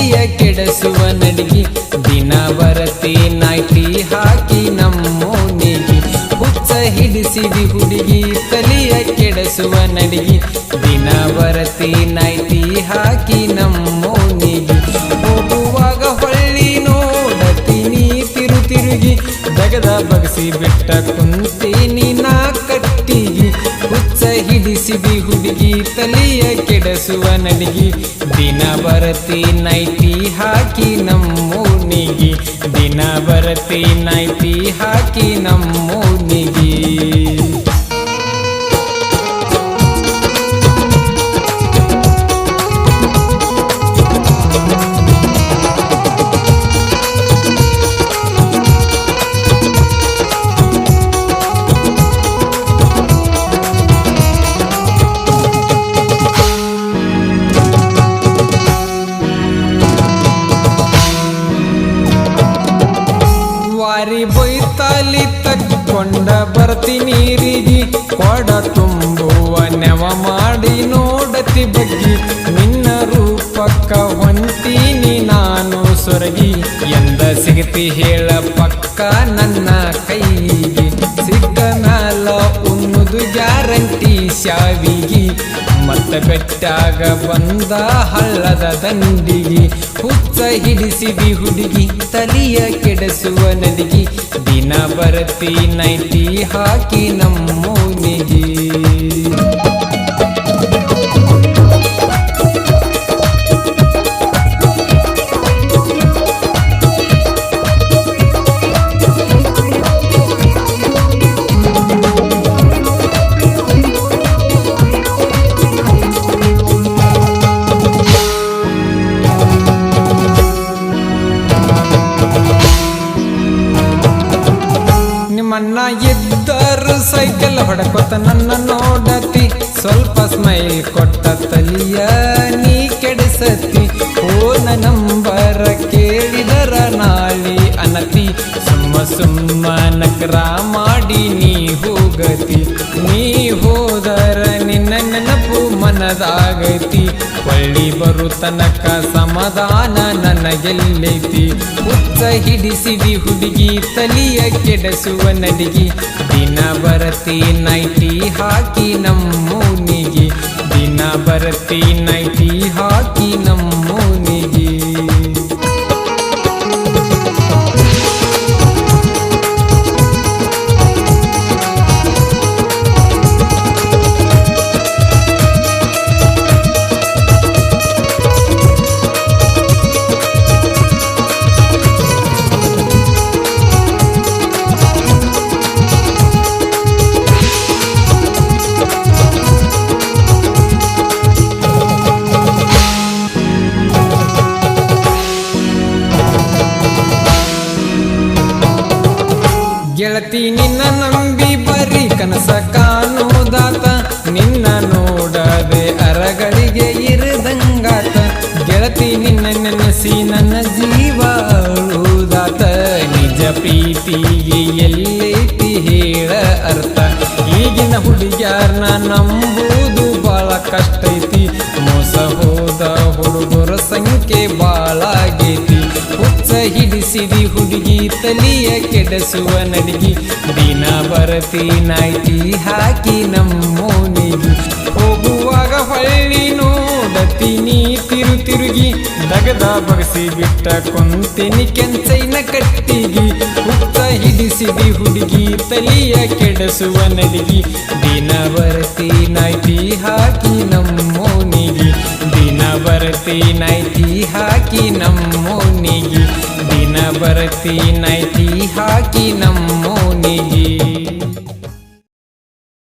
ತಲಿಯ ಕೆಡಸುವ ನಡಿಗೆ ದಿನ ಬರತಿ ನಾಯ್ಟಿ ಹಾಕಿ ನಮ್ಮೋನಿಗೆ ಹುಚ್ಚ ಹಿಡಿಸಿದಿ ಹುಡುಗಿ ತಲಿಯ ಕೆಡಸುವ ನಡಿಗೆ ದಿನ ಬರತಿ ನಾಯ್ಟಿ ಹಾಕಿ ನಮ್ಮೋನಿಗೆ ಹೋಗುವಾಗ ಹೊಳ್ಳಿ ನೋಡತೀನಿ ತಿರುಗಿ ದಗದ ಬಗಸಿ ಬಿಟ್ಟ ಕುಂತೀನಿ ನಾ ಕಟ್ಟಿಗಿ ಹುಚ್ಚ ಹಿಡಿಸಿದಿ ಹುಡುಗಿ ತಲಿಯ ಕೆಡಸುವ ನಡಿಗೆ ದಿನ ಬರತಿ ನೈಟಿ ಹಾಕಿ ನಮ್ಮೋನಿಗೆ ದಿನ ಬರತಿ ನೈಟಿ ಹಾಕಿ ನಮ್ಮೋನಿಗೆ ವಾರಿ ಬೊಯ್ತಾಲಿ ತಕ್ಕೊಂಡ ಬರ್ತಿ ನೀರಿಗೆ ಕೊಡ ತುಂಬುವ ನೆವ ಮಾಡಿ ನೋಡತಿ ಬಗ್ಗಿ ನಿನ್ನ ರೂಪಕ್ಕ ಹೊಂತೀನಿ ನಾನು ಸೊರಗಿ ಎಂದ ಸಿಗತಿ ಹೇಳ ಪಕ್ಕ ನನ್ನ ಕೈಗೆ ಸಿಕ್ಕ ಮ್ಯಾಲ ಉಣ್ಣುದು ಗ್ಯಾರಂಟಿ ಶಾವಿಗಿ ಮತ್ತ ಬೆಟ್ಟಾಗ ಬಂದ ಹಳ್ಳದ ದಂಡಿಗೆ ಹುಚ್ಚ ಹಿಡಿಸಿದಿ ಹುಡುಗಿ ತಲಿಯ ಕೆಡಸುವ ನಡಿಗೆ ದಿನ ಬರತಿ ನೈಟಿ ಹಾಕಿ ನಮ್ಮೋನಿಗೆ ನಿಮ್ಮನ್ನ ಇದ್ದರು ಸೈಕಲ್ ಹೊಡಕೊತ ನನ್ನ ನೋಡತಿ ಸ್ವಲ್ಪ ಸ್ಮೈಲ್ ಕೊಟ್ಟ ತಲಿಯ ನೀ ಕೆಡಿಸತಿ ಫೋನ್ ನಂಬರ ಕೇಳಿದರ ನಾಳಿ ಅನತಿ ಸುಮ್ಮ ನಕರ ಮಾಡಿ ನೀ ಹೋಗತಿ ನೀ ಹೋದರ ನಿನ್ನ ನೆನಪು ಮನದಾಗತಿ ಒಳ್ಳಿ ಬರು ತನಕ ಸಮಾಧಾನ ನನಗೆಲ್ಲೈತಿ ಹುಚ್ಚ ಹಿಡಿಸಿದಿ ಹುಡುಗಿ ತಲಿಯ ಕೆಡಸುವ ನಡಿಗೆ ದಿನ ಬರತಿ ನೈಟಿ ಹಾಕಿ ನಮ್ಮೋನಿಗೆ ದಿನ ಬರತಿ ನೈಟಿ ಹಾಕಿ ನಮ್ಮೋನಿಗೆ ಗೆಳತಿ ನಿನ್ನ ನಂಬಿ ಬರೀ ಕನಸ ಕಾಣುವುದಾತ ನಿನ್ನ ನೋಡದೆ ಅರಗಳಿಗೆ ಇರದಂಗಾತ ಗೆಳತಿ ನಿನ್ನ ನೆನೆಸಿ ನನ್ನ ಜೀವ ಅಳುವುದಾತ ನಿಜ ಪ್ರೀತಿಗೆ ಎಲ್ಲೈತಿ ಹೇಳ ಅರ್ಥ ಈಗಿನ ಹುಡುಗ್ಯಾರನ್ನ ನಂಬುವುದು ಬಾಳ ಕಷ್ಟ ಐತಿ ಮೋಸ ಹೋದ ಹುಡುಗರ ಸಂಖ್ಯೆ ಬಾಳ ಆಗೈತಿ ಹುಚ್ಚ ಹಿಡಿಸಿದಿ ಹುಡುಗಿ ತಲಿಯ ಕೆಡಸುವ ನಡಿಗೆ ದಿನ ಬರತಿ ನಾಯ್ಟಿ ಹಾಕಿ ನಮ್ಮೋನಿಗೆ ಹೋಗುವಾಗ ಹೊಳ್ಳಿ ನೋಡತೀನಿ ತಿರುಗಿ ದಗದ ಬಗಸಿ ಬಿಟ್ಟ ಕುಂತೀನಿ ಕೆಂಚೈನ ಕಟ್ಟಿಗಿ ಹುಚ್ಚ ಹಿಡಿಸಿದಿ ಹುಡುಗಿ ತಲಿಯ ಕೆಡಸುವ ನಡಿಗೆ ದಿನ ಬರತಿ ನಾಯ್ಟಿ ಹಾಕಿ ನಮ್ಮೋನಿಗೆ ದಿನ ಬರತಿ ನಾಯ್ಟಿ ಹಾಕಿ ನಮ್ಮೋನಿಗೆ ದಿನ ಬರತಿ ನಾಯ್ಟಿ ಹಾಕಿ ನಮ್ಮೋನಿಗೆ